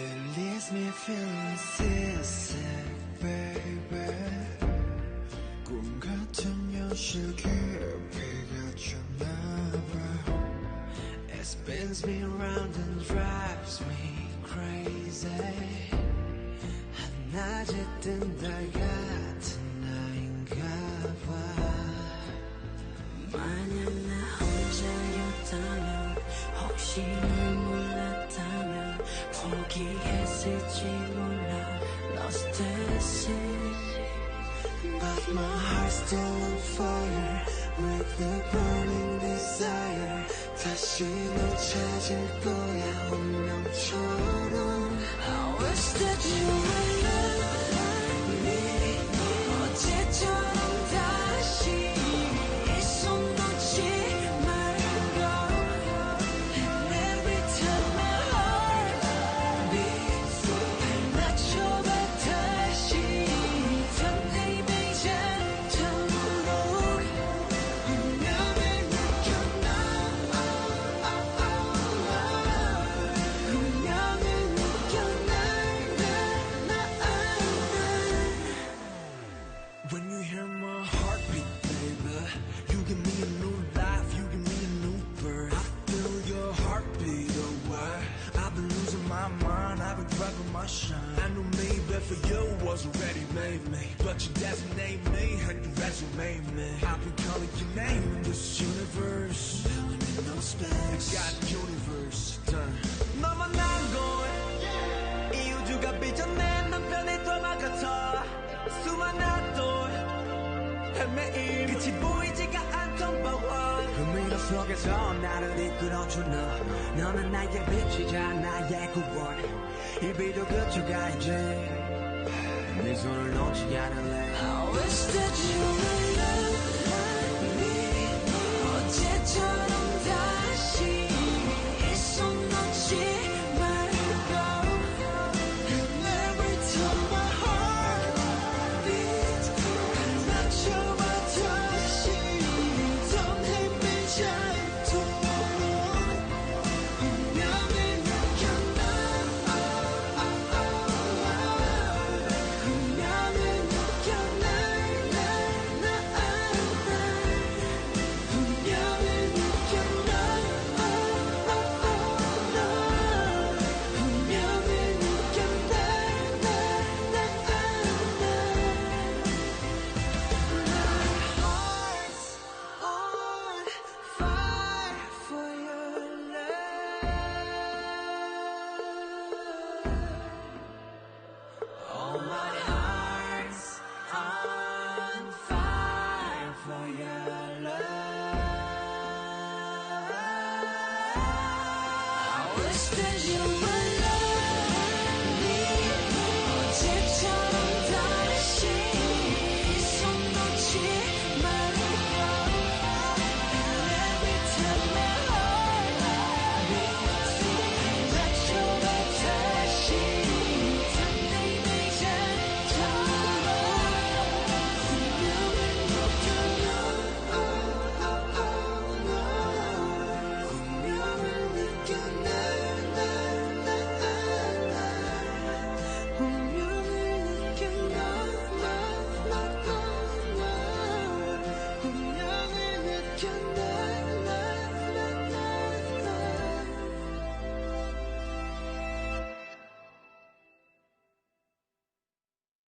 It leaves me feeling seasick, baby. 꿈 같은 현실 깊이가 쳤나봐. It spins me round and drives me crazy. 한낮에 뜬 달 같은 나인가봐. 만약 나 혼자였다면 혹시 널 몰랐다면 포기했을지 몰라 Lost this But my heart's still on fire with the burning desire. 다시 널 찾을 거야 운명처럼. I wish that you would love me 어제처럼 다시 이 손 놓지 말고. And every time my heart beats 맞춰봐 다시 설렘이 잦도록 운명을 느껴나 운명을 느껴나 When you hear my heartbeat, baby, you give me a new life, you give me a new birth. I feel your heartbeat away. I've been losing my mind, I've been grabbing my shine. I knew maybe for you was already made me, but you designate me and you resume me. I've been calling your name in this universe. Now I'm in no space. I got the universe done. 너만 난 걸 이 우주가 빚어낸 남편의 드라마 같아. 수많은 또 매일 끝이 보이지가 않던 바와 그 미로 속에서 나를 이끌어준 너. 너는 나의 빛이자 나의 구원. 이 비도 그쳐가 이제 네 손을 놓지 않을래. I wish that you would love me 어제처럼 다시 이 손 놓지 말고. And every time my heart beats 맞춰봐 다시 설렘이 잦도록 운명을 느껴나 운명을 느껴나 운명을 느껴나 운명을 느껴나 Hearts on fire for your love. Oh, my heart's on fire for your love. I wish that you would love me 어제처럼 다시 이 손 놓지 말고. And every time my heart beats 맞춰봐 다시 설렘이 잦도록 운명을 느껴나 운명을 느껴나 운명을 느껴나 운명을 느껴나